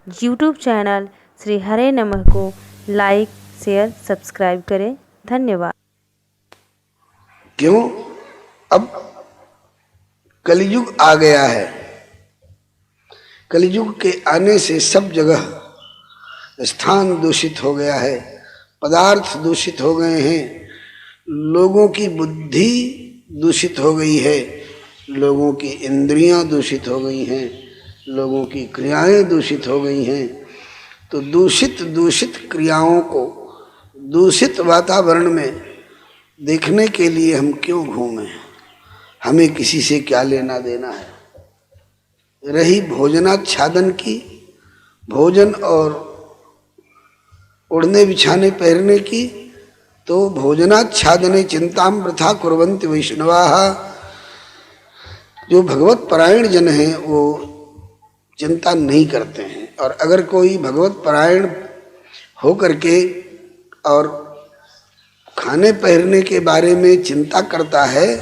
YouTube channel Shri हरे नमः को like, share, subscribe करें। धन्यवाद। क्यों? अब कलयुग आ गया है। कलयुग के आने से सब जगह स्थान दूषित हो गया है, पदार्थ दूषित हो गए हैं, लोगों की बुद्धि दूषित हो गई है, लोगों की इंद्रियां दूषित हो गई हैं, लोगों की क्रियाएं दूषित हो गई हैं। तो दूषित क्रियाओं को दूषित वातावरण में देखने के लिए हम क्यों घूमें? हमें किसी से क्या लेना देना है? रही भोजनाच्छादन की, भोजन और उड़ने बिछाने पहनने की, तो भोजनाच्छादने चिंताम वृथा कुर्वन्ति वैष्णवाः। जो भगवत परायण जन हैं वो चिंता नहीं करते हैं। और अगर कोई भगवत परायण हो करके और खाने पहनने के बारे में चिंता करता है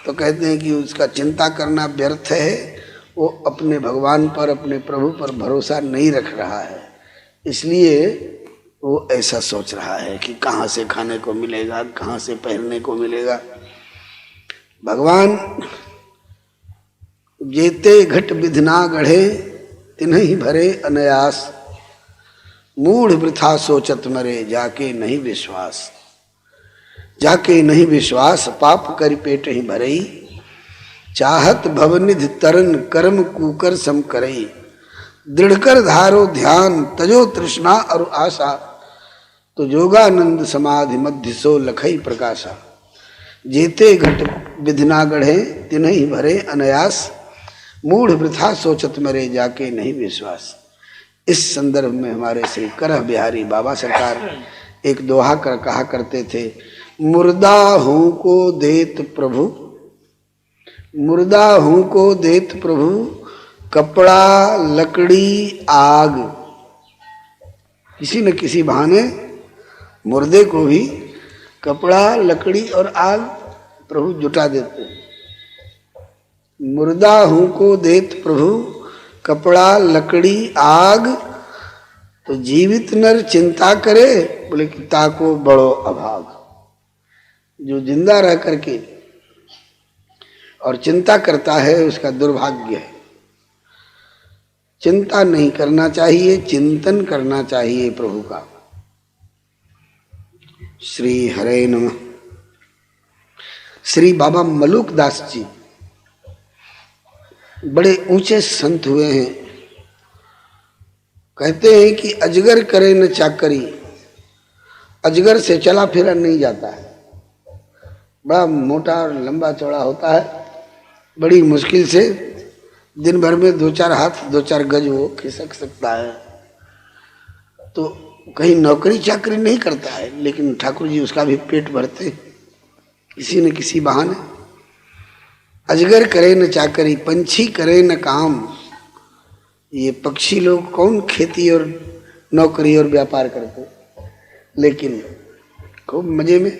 तो कहते हैं कि उसका चिंता करना व्यर्थ है, वो अपने भगवान पर, अपने प्रभु पर भरोसा नहीं रख रहा है। इसलिए वो ऐसा सोच रहा है कि कहाँ से खाने को मिलेगा, कहाँ से पहनने को मिलेगा। भगवान जेते घट विधना गढ़े तिन्हि भरे अनयास, मूढ़ वृथा सोचत मरे जाके नहीं विश्वास। जाके नहीं विश्वास पाप कर पेट ही भरई, चाहत भवनिधि तरन कर्म कुकर सम करई। दृढ़ कर धारो ध्यान तजो तृष्णा और आशा, तो योगानंद समाधि मध्य सो लखई प्रकाशा। जेते घट विधना गढ़े तिन्हि भरे अनयास, मूढ़ वृथा सोचत मरे जाके नहीं विश्वास। इस संदर्भ में हमारे श्री करह बिहारी बाबा सरकार एक दोहा कर कहा करते थे, मुर्दा हूं को देत प्रभु, मुर्दा हूं को देत प्रभु, कपड़ा लकड़ी आग। किसी न किसी बहाने मुर्दे को भी कपड़ा लकड़ी और आग प्रभु जुटा देते हैं। मुर्दा हूं को देत प्रभु, कपड़ा लकड़ी आग। तो जीवित नर चिंता करे, बोले कि ताको बड़ो अभाग। जो जिंदा रह करके और चिंता करता है उसका दुर्भाग्य है। चिंता नहीं करना चाहिए, चिंतन करना चाहिए प्रभु का। श्री हरे नमः। श्री बाबा मलुक दास जी बड़े ऊंचे संत हुए हैं। कहते हैं कि अजगर करे न चाकरी, अजगर से चला फिरा नहीं जाता है। बड़ा मोटा और लंबा चौड़ा होता है, बड़ी मुश्किल से दिन भर में 2-4 हाथ 2-4 गज वो खिसक सकता है। तो कहीं नौकरी चाकरी नहीं करता है, लेकिन ठाकुर जी उसका भी पेट भरते किसी न किसी बहाने। अजगर करे न चाकरी, पंछी करे न काम। ये पक्षी लोग कौन खेती और नौकरी और व्यापार करते, लेकिन खूब मजे में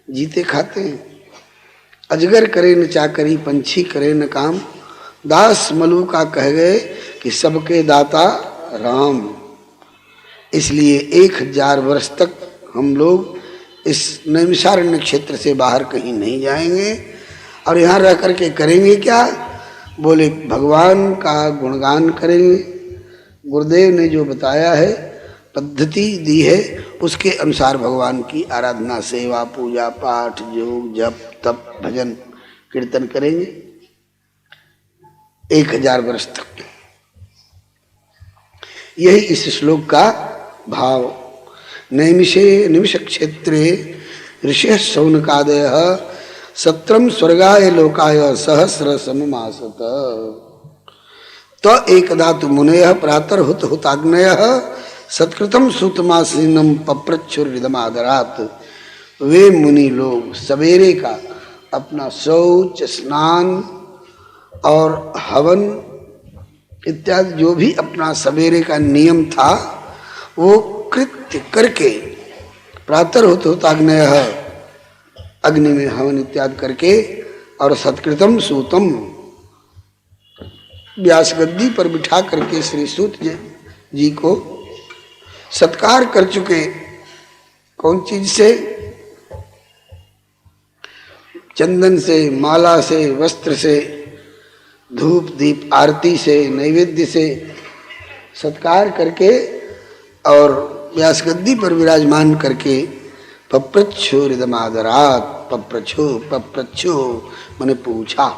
जीते खाते हैं। अजगर करे न चाकरी, पंछी करे न काम। दास मलु का कह गए कि सबके दाता राम। इसलिए 1000 वर्ष तक हम लोग इस नैमिषारण्य क्षेत्र से बाहर कहीं नहीं जाएंगे। और यहाँ रह करके करेंगे क्या? बोले भगवान का गुणगान करेंगे। गुरुदेव ने जो बताया है, पद्धति दी है, उसके अनुसार भगवान की आराधना, सेवा, पूजा, पाठ, योग, जप, तप, भजन, कीर्तन करेंगे 1000 वर्ष तक। यही इस श्लोक का भाव। नैमिषे निमिष क्षेत्रे ऋषिः शौनकादयः, सत्रम स्वर्गाय लोकाय सहस्र सममासत। तो एकदा तु मुनयः प्रातर्हुत हुताग्नयः, सत्कृतम सूतमासीनम पप्रच्छुर्रिदमादरात्। वे मुनि लोग सवेरे का अपना शौच, स्नान और हवन इत्यादि जो भी अपना सवेरे का नियम था वो कृत्य करके, प्रातर्हुत हुताग्नयः, अग्नि में हवन इत्यादि करके, और सत्कृतम सूतम, व्यास गद्दी पर बिठा करके श्री सूत जी को सत्कार कर चुके। कौन चीज से? चंदन से, माला से, वस्त्र से, धूप दीप आरती से, नैवेद्य से सत्कार करके और व्यास गद्दी पर विराजमान करके पप्रच्छो हृदमादरात, पप्रच्छो मैंने पूछा।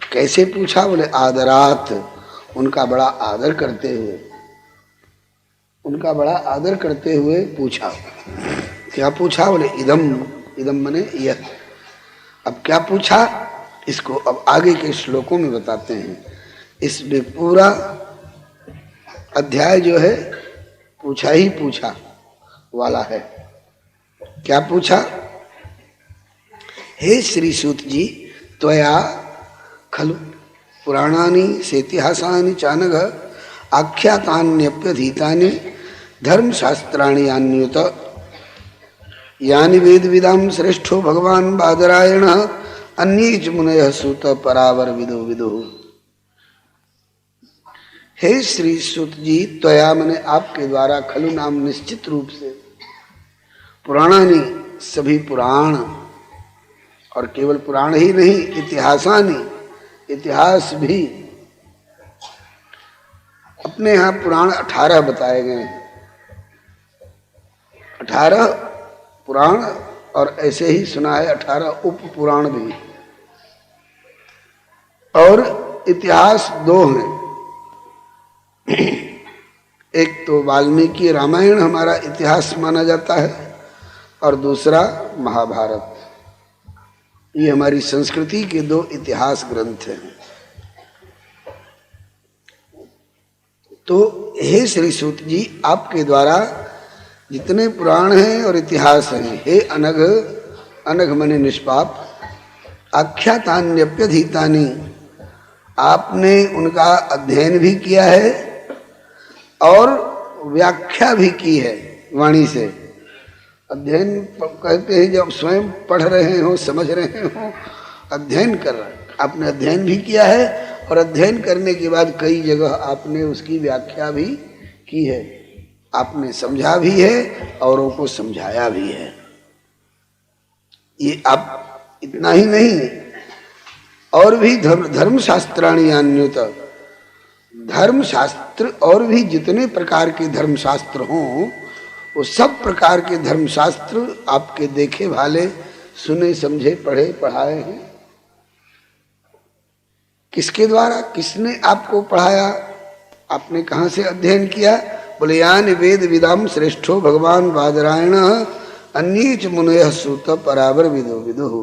कैसे पूछा? बोले आदरात, उनका बड़ा आदर करते हुए, उनका बड़ा आदर करते हुए पूछा। क्या पूछा? बोले इदम, इदम मने यह। अब क्या पूछा इसको अब आगे के श्लोकों में बताते हैं। इसमें पूरा अध्याय जो है पूछा ही पूछा वाला है। क्या पूछा? हे श्री सूत जी, त्वया खलु पुराणानि सेतिहासानि चानघ आख्यातान्यप्यधीतानि धर्मशास्त्राणि यान्युत यानि वेदविदां श्रेष्ठो भगवान बादरायण अन्ये च मुनयः सूत परावर विदो विदुः। हे श्री सूत जी, त्वया मने आपके द्वारा, खलु नाम निश्चित रूप से, पुराणानि सभी पुराण, और केवल पुराण ही नहीं, इतिहासानि इतिहास भी। अपने यहाँ पुराण 18 बताए गए हैं, 18 पुराण, और ऐसे ही सुना है 18 उप पुराण भी, और इतिहास 2 हैं। एक तो वाल्मीकि रामायण हमारा इतिहास माना जाता है, और दूसरा महाभारत। ये हमारी संस्कृति के 2 इतिहास ग्रंथ हैं। तो हे श्री सूत जी, आपके द्वारा जितने पुराण हैं और इतिहास हैं, हे अनघ, अनघ मने निष्पाप, आख्यातान्यप्यधीतानि, आपने उनका अध्ययन भी किया है और व्याख्या भी की है वाणी से। अध्ययन कहते हैं जब स्वयं पढ़ रहे हो, समझ रहे हो, अध्ययन कर रहे हैं। आपने अध्ययन भी किया है, और अध्ययन करने के बाद कई जगह आपने उसकी व्याख्या भी की है। आपने समझा भी है, औरों को समझाया भी है। ये आप इतना ही नहीं, और भी धर्मशास्त्राणि यान्युत, धर्मशास्त्र और भी जितने प्रकार के धर्मशास्त्र हों, वो सब प्रकार के धर्मशास्त्र आपके देखे भाले, सुने समझे, पढ़े पढ़ाए हैं। किसके द्वारा? किसने आपको पढ़ाया? आपने कहाँ से अध्ययन किया? बोले यानि वेद विदाम श्रेष्ठो भगवान बादरायण अन्ये च मुनयः सूत परावर विदो विदुः।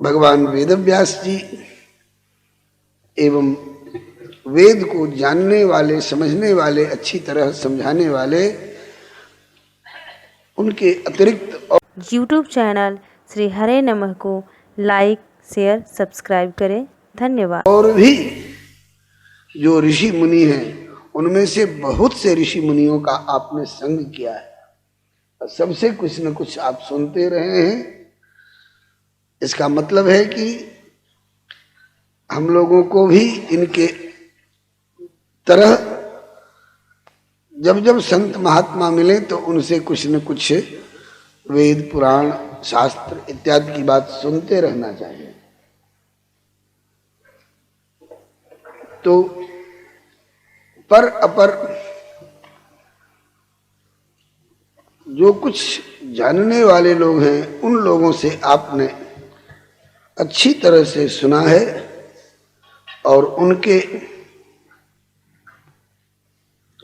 भगवान वेदव्यास जी एवं वेद को जानने वाले, समझने वाले, अच्छी तरह समझाने वाले, उनके अतिरिक्त यूट्यूब चैनल श्री हरे नमः को लाइक, शेयर, सब्सक्राइब करें। धन्यवाद। और भी जो ऋषि मुनि हैं, उनमें से बहुत से ऋषि मुनियों का आपने संग किया है, और सबसे कुछ न कुछ आप सुनते रहे हैं। इसका मतलब है कि हम लोगों को भी इनके तरह जब जब संत महात्मा मिले तो उनसे कुछ न कुछ वेद, पुराण, शास्त्र इत्यादि की बात सुनते रहना चाहिए। तो पर अपर जो कुछ जानने वाले लोग हैं, उन लोगों से आपने अच्छी तरह से सुना है, और उनके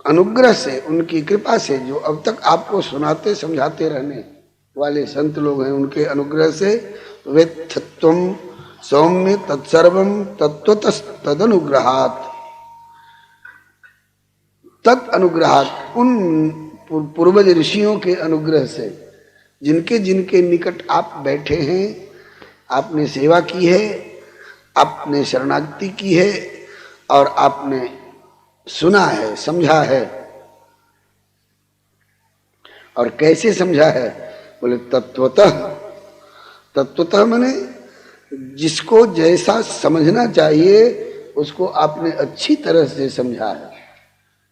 अनुग्रह से, उनकी कृपा से, जो अब तक आपको सुनाते समझाते रहने वाले संत लोग हैं, उनके अनुग्रह से वेत्थत्वम सौम्य तत्सर्वम तत्वतस्तदनुग्रहात्, तत् अनुग्रहात्, उन पूर्वज ऋषियों के अनुग्रह से, जिनके जिनके निकट आप बैठे हैं, आपने सेवा की है, आपने शरणागति की है, और आपने सुना है, समझा है। और कैसे समझा है? बोले तत्वतः, तत्वतः माने जिसको जैसा समझना चाहिए उसको आपने अच्छी तरह से समझा है,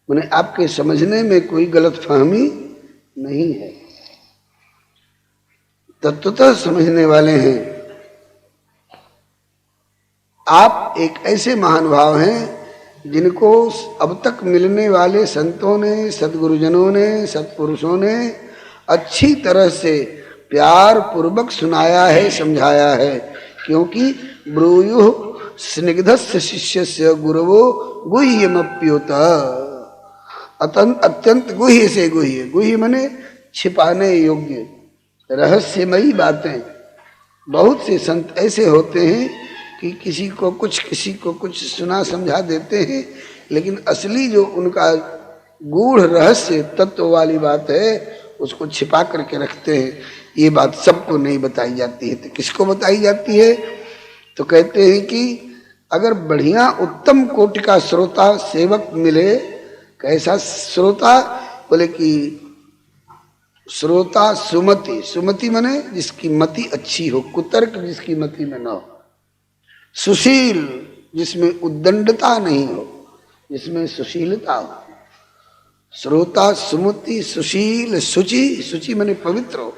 माने आपके समझने में कोई गलतफहमी नहीं है, तत्वतः समझने वाले हैं। आप एक ऐसे महानुभाव हैं जिनको अब तक मिलने वाले संतों ने, सद्गुरुजनों ने, सत्पुरुषों ने अच्छी तरह से प्यार पूर्वक सुनाया है, समझाया है। क्योंकि ब्रूयु स्निग्धस्य शिष्यस्य गुरवो गुह्यमप्युत, अत्यंत गुह्य से गुह्य, गुह्य माने छिपाने योग्य रहस्यमयी बातें। बहुत से संत ऐसे होते हैं कि किसी को कुछ सुना समझा देते हैं, लेकिन असली जो उनका गूढ़ रहस्य तत्व वाली बात है उसको छिपा करके रखते हैं। ये बात सबको नहीं बताई जाती है। तो किसको बताई जाती है? तो कहते हैं कि अगर बढ़िया उत्तम कोटि का श्रोता सेवक मिले, कैसा श्रोता? बोले कि श्रोता सुमति, सुमति माने जिसकी मति अच्छी हो, कुतर्क जिसकी मति में न हो, सुशील जिसमें उद्दंडता नहीं हो, जिसमें सुशीलता हो। श्रोता सुमति सुशील शुचि, शुचि माने पवित्र हो,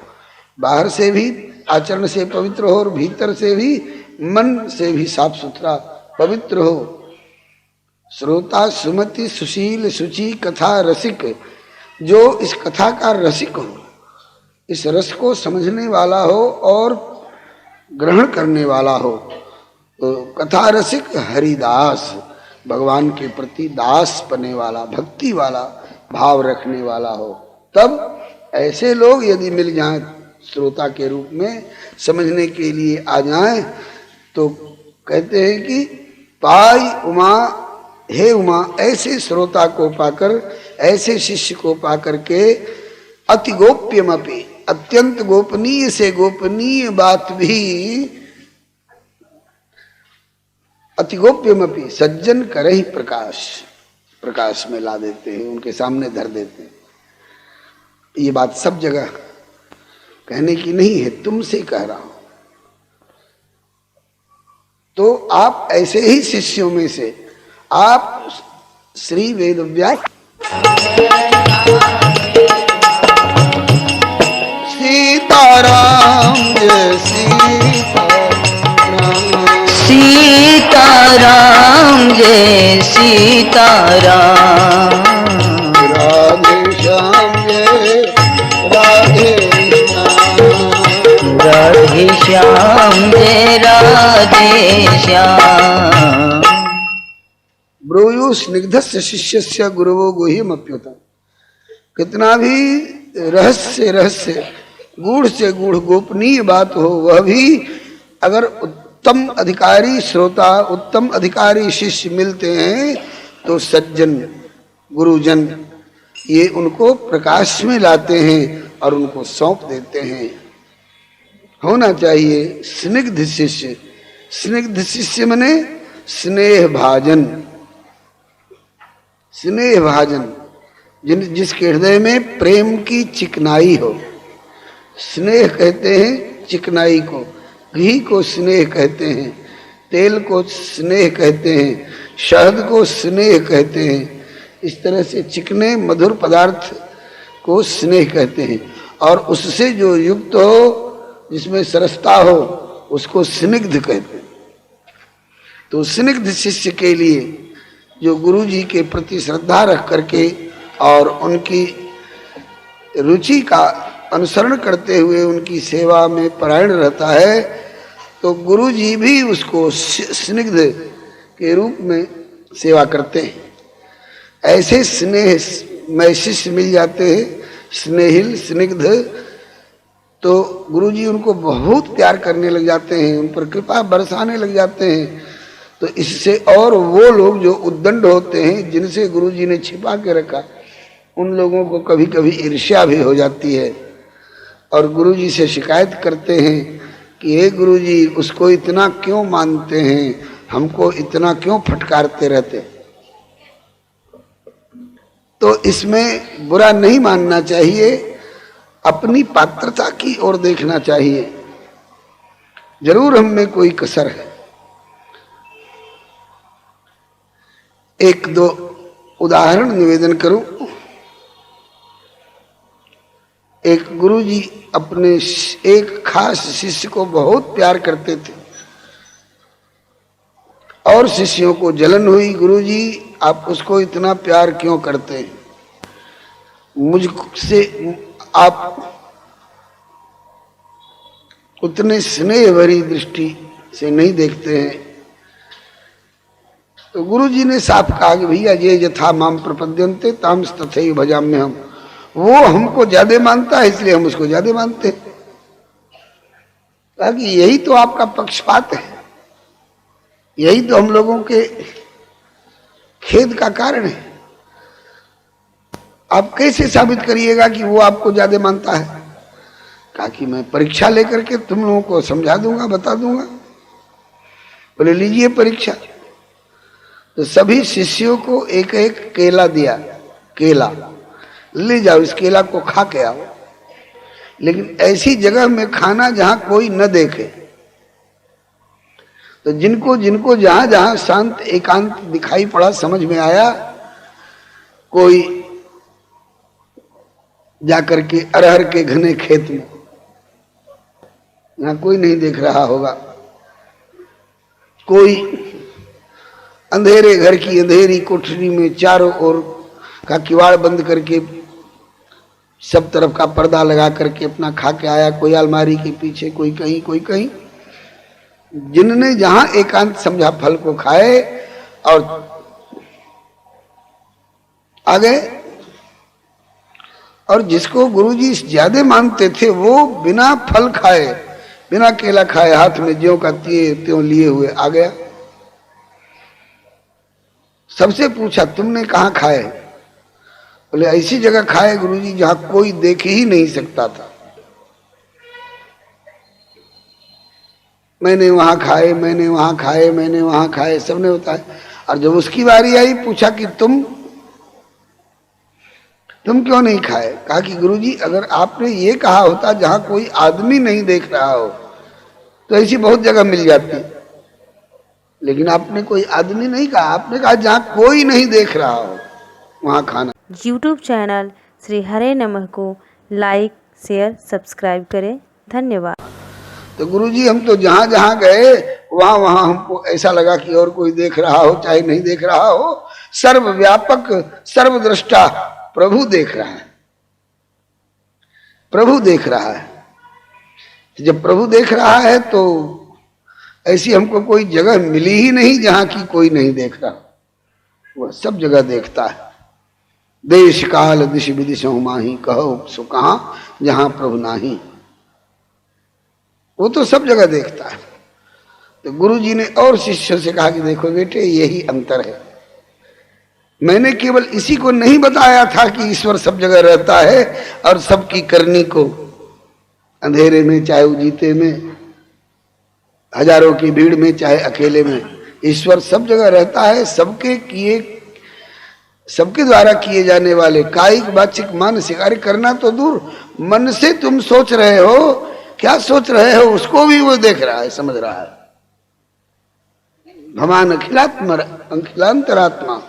बाहर से भी आचरण से पवित्र हो और भीतर से भी मन से भी साफ सुथरा पवित्र हो। श्रोता सुमति सुशील शुचि कथा रसिक, जो इस कथा का रसिक हो, इस रस को समझने वाला हो और ग्रहण करने वाला हो। तो कथा रसिक हरिदास, भगवान के प्रति दास पने वाला, भक्ति वाला भाव रखने वाला हो। तब ऐसे लोग यदि मिल जाएं श्रोता के रूप में, समझने के लिए आ जाएं, तो कहते हैं कि पाई उमा, हे उमा, ऐसे श्रोता को पाकर, ऐसे शिष्य को पाकर के अति गोप्यमपि, अत्यंत गोपनीय से गोपनीय बात भी अति गोप्यमपि सज्जन करे ही प्रकाश, प्रकाश में ला देते हैं, उनके सामने धर देते हैं। ये बात सब जगह कहने की नहीं है, तुमसे कह रहा हूं। तो आप ऐसे ही शिष्यों में से, आप श्री वेदव्यास सीताराम जय सीताराम जय सीताराम, राधे श्याम जय राधे श्याम, राधे श्याम जय राधे श्याम। ब्रूयु स्निग्धस्य शिष्यस्य गुरुवो गुह्यमप्युत। कितना भी रहस्य गूढ़ से गूढ़ गोपनीय बात हो, वह भी अगर उत्तम अधिकारी श्रोता, उत्तम अधिकारी शिष्य मिलते हैं तो सज्जन गुरुजन ये उनको प्रकाश में लाते हैं और उनको सौंप देते हैं। होना चाहिए स्निग्ध शिष्य। स्निग्ध शिष्य माने स्नेह भाजन, स्नेह भाजन, जिसके हृदय में प्रेम की चिकनाई हो। स्नेह कहते हैं चिकनाई को, घी को स्नेह कहते हैं, तेल को स्नेह कहते हैं, शहद को स्नेह कहते हैं। इस तरह से चिकने मधुर पदार्थ को स्नेह कहते हैं। और उससे जो युक्त हो, जिसमें सरसता हो, उसको स्निग्ध कहते हैं। तो स्निग्ध शिष्य के लिए जो गुरु जी के प्रति श्रद्धा रख करके और उनकी रुचि का अनुसरण करते हुए उनकी सेवा में परायण रहता है, तो गुरु जी भी उसको स्निग्ध के रूप में सेवा करते हैं। ऐसे स्नेह में शिष्य मिल जाते हैं, स्नेहिल स्निग्ध, तो गुरु जी उनको बहुत प्यार करने लग जाते हैं, उन पर कृपा बरसाने लग जाते हैं। तो इससे और वो लोग जो उद्दंड होते हैं, जिनसे गुरु जी ने छिपा के रखा, उन लोगों को कभी कभी ईर्ष्या भी हो जाती है और गुरु जी से शिकायत करते हैं कि हे गुरु जी, उसको इतना क्यों मानते हैं, हमको इतना क्यों फटकारते रहते। तो इसमें बुरा नहीं मानना चाहिए, अपनी पात्रता की ओर देखना चाहिए। जरूर हम में कोई कसर है, एक दो उदाहरण निवेदन करूं। एक गुरुजी अपने एक खास शिष्य को बहुत प्यार करते थे और शिष्यों को जलन हुई, गुरुजी आप उसको इतना प्यार क्यों करते हैं, मुझसे आप उतने स्नेह भरी दृष्टि से नहीं देखते हैं। तो गुरुजी ने साफ कहा कि भैया ये यथा माम प्रपद्यन्ते ताम तथैव भजाम्य हम, वो हमको ज्यादा मानता है इसलिए हम उसको ज्यादा मानते हैं। कहा कि यही तो आपका पक्षपात है, यही तो हम लोगों के खेद का कारण है। आप कैसे साबित करिएगा कि वो आपको ज्यादा मानता है? कहा कि मैं परीक्षा लेकर के तुम लोगों को समझा दूंगा, बता दूंगा। बोले लीजिए परीक्षा। तो सभी शिष्यों को एक एक केला दिया, केला ले जाओ, इस केला को खा के आओ, लेकिन ऐसी जगह में खाना जहां कोई न देखे। तो जिनको जिनको जहां जहां शांत एकांत दिखाई पड़ा, समझ में आया, कोई जाकर के अरहर के घने खेत में, यहां कोई नहीं देख रहा होगा, कोई अंधेरे घर की अंधेरी कोठरी में चारों ओर का किवाड़ बंद करके सब तरफ का पर्दा लगा करके अपना खा के आया, कोई अलमारी के पीछे, कोई कहीं कोई कहीं। जिनने जहां एकांत समझा फल को खाए और आ गए, और जिसको गुरुजी ज्यादा मानते थे वो बिना फल खाए, बिना केला खाए, हाथ में ज्यों का त्यों लिए हुए आ गया। सबसे पूछा तुमने कहाँ खाए? बोले ऐसी जगह खाए गुरुजी जहां कोई देख ही नहीं सकता था, मैंने वहां खाए, मैंने वहां खाए, मैंने वहां खाए, सबने बताया। और जब उसकी बारी आई, पूछा कि तुम क्यों नहीं खाए? कहा कि गुरुजी अगर आपने ये कहा होता जहां कोई आदमी नहीं देख रहा हो तो ऐसी बहुत जगह मिल जाती, लेकिन आपने कोई आदमी नहीं कहा, आपने कहा जहां कोई नहीं देख रहा हो वहां खाना। यूट्यूब चैनल श्री हरे नमः को लाइक शेयर सब्सक्राइब करें। धन्यवाद। तो गुरुजी हम तो जहां जहां गए वहां वहां हमको ऐसा लगा कि और कोई देख रहा हो चाहे नहीं देख रहा हो, सर्वव्यापक सर्वद्रष्टा प्रभु देख रहा है, प्रभु देख रहा है। जब प्रभु देख रहा है तो ऐसी हमको कोई जगह मिली ही नहीं जहां की कोई नहीं देख रहा, वह सब जगह देखता है। देश काल दिश विदिशहु माही, कहो सो कहां जहां प्रभु नाही, वो तो सब जगह देखता है। तो गुरुजी ने और शिष्यों से कहा कि देखो बेटे यही अंतर है, मैंने केवल इसी को नहीं बताया था कि ईश्वर सब जगह रहता है और सबकी करनी को, अंधेरे में चाहे उजीते में, हजारों की भीड़ में चाहे अकेले में, ईश्वर सब जगह रहता है। सबके द्वारा किए जाने वाले कायिक वाचिक मानसिक कार्य करना तो दूर, मन से तुम सोच रहे हो, क्या सोच रहे हो उसको भी वो देख रहा है, समझ रहा है। भगवान अखिलांतरात्मा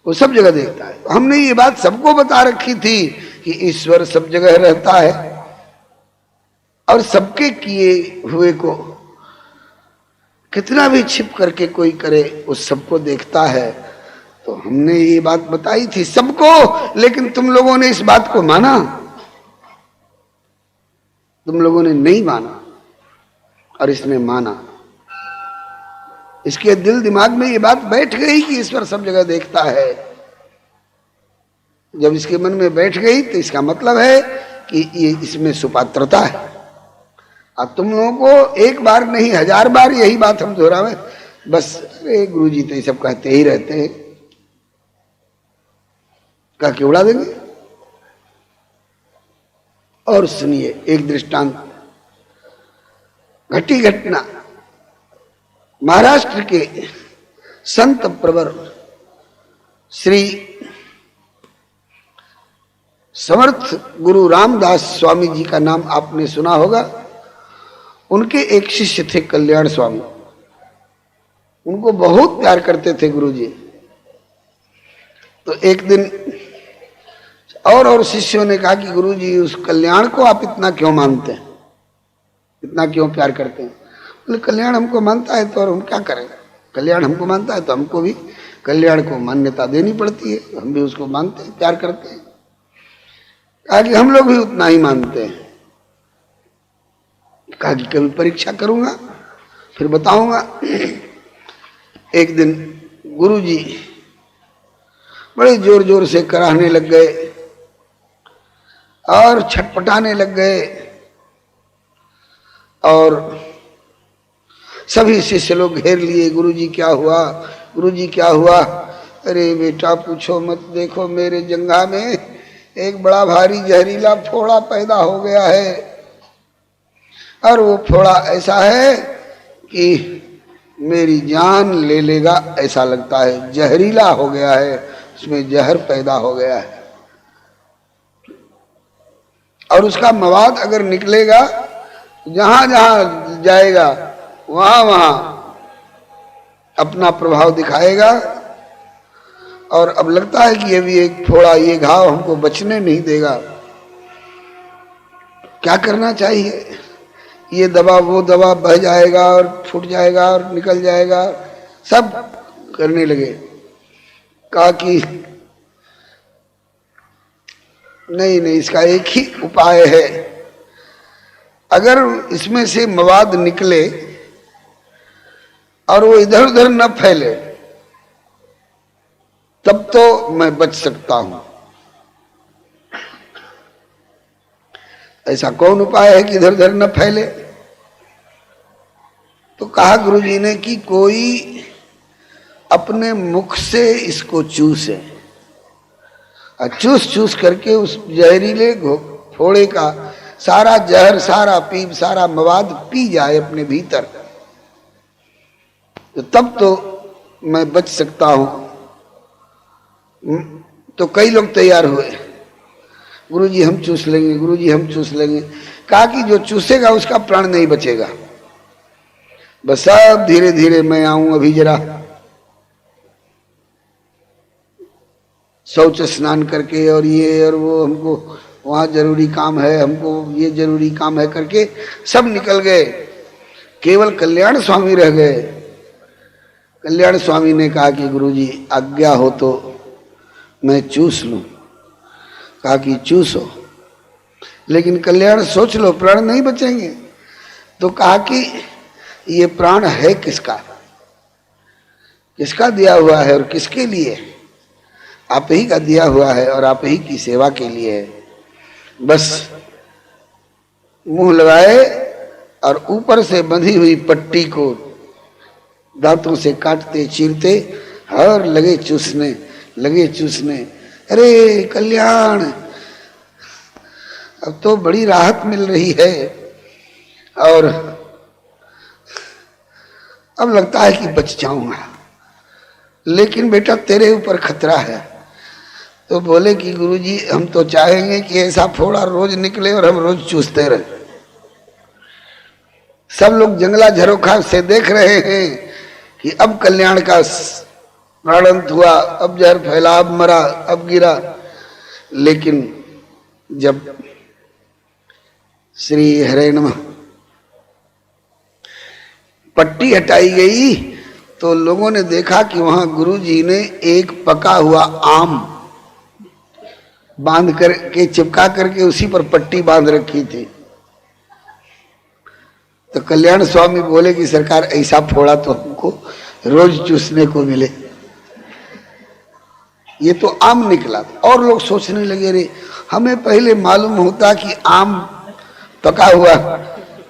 वो सब जगह देखता है। हमने ये बात सबको बता रखी थी कि ईश्वर सब जगह रहता है और सबके किए हुए को कितना भी छिप करके कोई करे उस सबको देखता है। तो हमने ये बात बताई थी सबको, लेकिन तुम लोगों ने इस बात को माना, तुम लोगों ने नहीं माना और इसने माना। इसके दिल दिमाग में ये बात बैठ गई कि ईश्वर सब जगह देखता है। जब इसके मन में बैठ गई तो इसका मतलब है कि ये इसमें सुपात्रता है। अब तुम लोगों को एक बार नहीं 1000 बार यही बात हम दोहरावे, बस अरे गुरुजी तो ये सब कहते ही रहते हैं, कह के उड़ा देंगे। और सुनिए एक दृष्टांत, घटी घटना, महाराष्ट्र के संत प्रवर श्री समर्थ गुरु रामदास स्वामी जी का नाम आपने सुना होगा। उनके एक शिष्य थे कल्याण स्वामी। उनको बहुत प्यार करते थे गुरुजी। तो एक दिन और शिष्यों ने कहा कि गुरुजी उस कल्याण को आप इतना क्यों मानते हैं, इतना क्यों प्यार करते हैं? बोले कल्याण हमको मानता है तो और हम क्या करें, कल्याण हमको मानता है तो हमको भी कल्याण को मान्यता देनी पड़ती है, हम भी उसको मानते हैं, प्यार करते हैं। कहा कि हम लोग भी उतना ही मानते हैं। कहा कि कभी परीक्षा करूंगा फिर बताऊंगा। एक दिन गुरुजी बड़े जोर जोर से कराहने लग गए और छटपटाने लग गए और सभी शिष्य लोग घेर लिए। गुरुजी क्या हुआ, गुरुजी क्या हुआ? अरे बेटा पूछो मत, देखो मेरे जंघा में एक बड़ा भारी जहरीला फोड़ा पैदा हो गया है और वो फोड़ा ऐसा है कि मेरी जान ले लेगा ऐसा लगता है, जहरीला हो गया है, उसमें जहर पैदा हो गया है और उसका मवाद अगर निकलेगा जहां जहां जाएगा वहां वहां अपना प्रभाव दिखाएगा। और अब लगता है कि ये भी एक फोड़ा, ये घाव हमको बचने नहीं देगा। क्या करना चाहिए? ये दवा वो दवा बह जाएगा और फूट जाएगा और निकल जाएगा, सब करने लगे। कहा कि नहीं नहीं, इसका एक ही उपाय है, अगर इसमें से मवाद निकले और वो इधर उधर न फैले तब तो मैं बच सकता हूं। ऐसा कौन उपाय है कि इधर उधर न फैले? तो कहा गुरुजी ने कि कोई अपने मुख से इसको चूसे और चूस चूस करके उस जहरीले फोड़े का सारा जहर, सारा पीप, सारा मवाद पी जाए अपने भीतर, तो तब तो मैं बच सकता हूं। तो कई लोग तैयार हुए, गुरुजी हम चूस लेंगे, गुरुजी हम चूस लेंगे। कहा कि जो चूसेगा उसका प्राण नहीं बचेगा, बस सब धीरे धीरे मैं आऊं, अभी जरा शौच स्नान करके और ये और वो, हमको वहां जरूरी काम है, हमको ये जरूरी काम है करके सब निकल गए। केवल कल्याण स्वामी रह गए। कल्याण स्वामी ने कहा कि गुरुजी आज्ञा हो तो मैं चूस लूं। कहा कि चूसो, लेकिन कल्याण सोच लो प्राण नहीं बचेंगे। तो कहा कि ये प्राण है किसका, किसका दिया हुआ है और किसके लिए? आप ही का दिया हुआ है और आप ही की सेवा के लिए है। बस मुंह लगाए और ऊपर से बंधी हुई पट्टी को दांतों से काटते चीरते और लगे चूसने, लगे चूसने। अरे कल्याण, अब तो बड़ी राहत मिल रही है और अब लगता है कि बच जाऊंगा, लेकिन बेटा तेरे ऊपर खतरा है। तो बोले कि गुरुजी हम तो चाहेंगे कि ऐसा फोड़ा रोज निकले और हम रोज चूसते रहे। सब लोग जंगला झरोखा से देख रहे हैं कि अब कल्याण का प्राणंत हुआ, अब जहर फैला, अब मरा, अब गिरा। लेकिन जब श्री हरे नमः पट्टी हटाई गई तो लोगों ने देखा कि वहां गुरुजी ने एक पका हुआ आम बांध करके, चिपका करके उसी पर पट्टी बांध रखी थी। तो कल्याण स्वामी बोले कि सरकार ऐसा फोड़ा तो हमको रोज चूसने को मिले। ये तो आम निकला। और लोग सोचने लगे, रे हमें पहले मालूम होता कि आम पका हुआ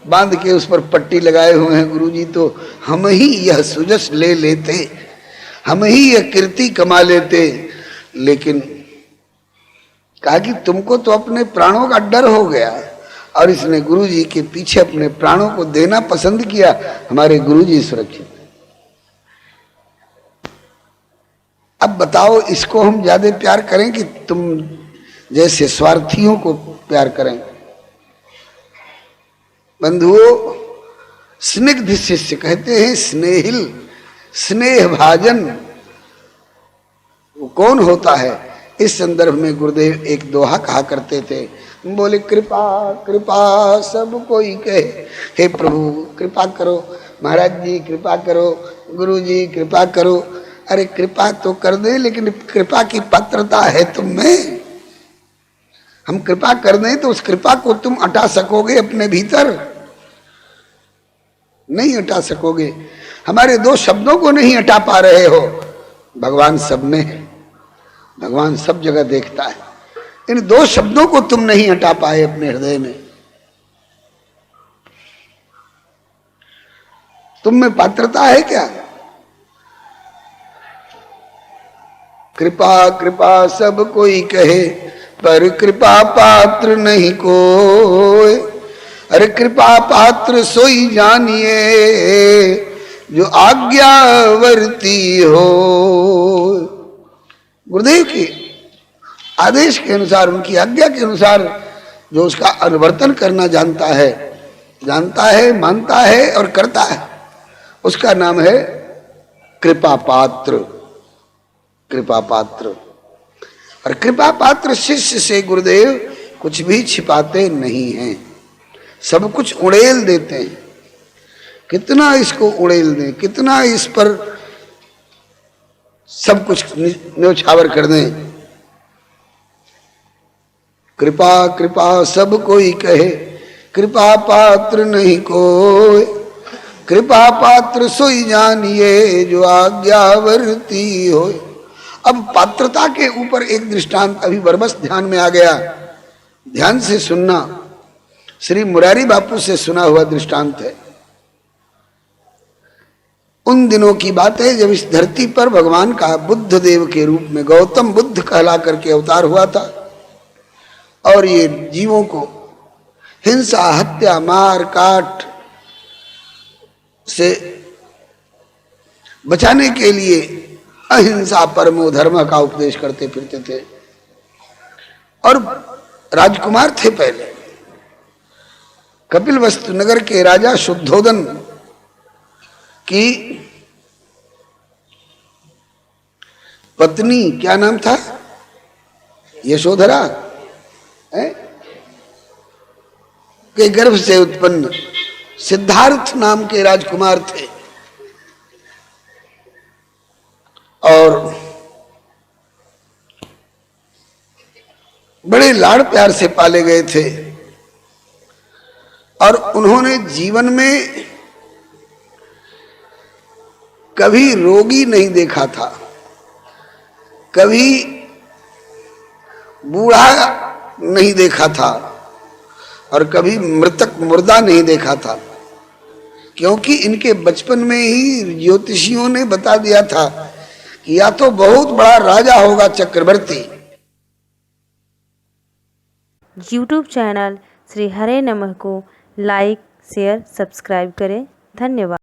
बांध के उस पर पट्टी लगाए हुए हैं गुरुजी, तो हम ही यह सुजस ले लेते, हम ही यह कीर्ति कमा लेते। लेकिन कहा कि तुमको तो अपने प्राणों का डर हो गया और इसने गुरुजी के पीछे अपने प्राणों को देना पसंद किया। हमारे गुरुजी सुरक्षित। अब बताओ इसको हम ज्यादा प्यार करें कि तुम जैसे स्वार्थियों को प्यार करें? बंधुओं, स्निग्ध शिष्य कहते हैं, स्नेहिल स्नेह भाजन वो कौन होता है? इस संदर्भ में गुरुदेव एक दोहा कहा करते थे, बोले कृपा कृपा सब कोई कहे, हे प्रभु कृपा करो, महाराज जी कृपा करो, गुरु जी कृपा करो। अरे कृपा तो कर दे, लेकिन कृपा की पात्रता है तुम में। हम कृपा कर दें तो उस कृपा को तुम हटा सकोगे अपने भीतर? नहीं हटा सकोगे। हमारे दो शब्दों को नहीं हटा पा रहे हो। भगवान सब में है, भगवान सब जगह देखता है। इन दो शब्दों को तुम नहीं हटा पाए अपने हृदय में। तुम में पात्रता है क्या? कृपा कृपा सब कोई कहे, पर कृपा पात्र नहीं कोई। अरे कृपा पात्र सोई जानिए, जो आज्ञावर्ती हो। गुरुदेव के आदेश के अनुसार, उनकी आज्ञा के अनुसार जो उसका अनुवर्तन करना जानता है, मानता है और करता है, उसका नाम है कृपा पात्र। कृपा पात्र। और कृपा पात्र शिष्य से गुरुदेव कुछ भी छिपाते नहीं हैं, सब कुछ उड़ेल देते हैं। कितना इसको उड़ेल दें, कितना इस पर सब कुछ न्योछावर कर दें। कृपा कृपा सब कोई कहे, कृपा पात्र नहीं कोई। कृपा पात्र सोई जानिए, जो आज्ञावर्ती हो। अब पात्रता के ऊपर एक दृष्टांत अभी बरबस ध्यान में आ गया, ध्यान से सुनना। श्री मुरारी बापू से सुना हुआ दृष्टांत है। उन दिनों की बात है जब इस धरती पर भगवान का बुद्ध देव के रूप में गौतम बुद्ध कहला करके अवतार हुआ था, और ये जीवों को हिंसा, हत्या, मार काट से बचाने के लिए अहिंसा परमो धर्म का उपदेश करते फिरते थे। और राजकुमार थे पहले। कपिलवस्तु नगर के राजा शुद्धोदन की पत्नी, क्या नाम था? यशोधरा है? के गर्भ से उत्पन्न सिद्धार्थ नाम के राजकुमार थे, और बड़े लाड़ प्यार से पाले गए थे। और उन्होंने जीवन में कभी रोगी नहीं देखा था, कभी बूढ़ा नहीं देखा था, और कभी मृतक मुर्दा नहीं देखा था, क्योंकि इनके बचपन में ही ज्योतिषियों ने बता दिया था कि या तो बहुत बड़ा राजा होगा चक्रवर्ती। YouTube चैनल श्री हरे नमः को लाइक, शेयर, सब्सक्राइब करें। धन्यवाद।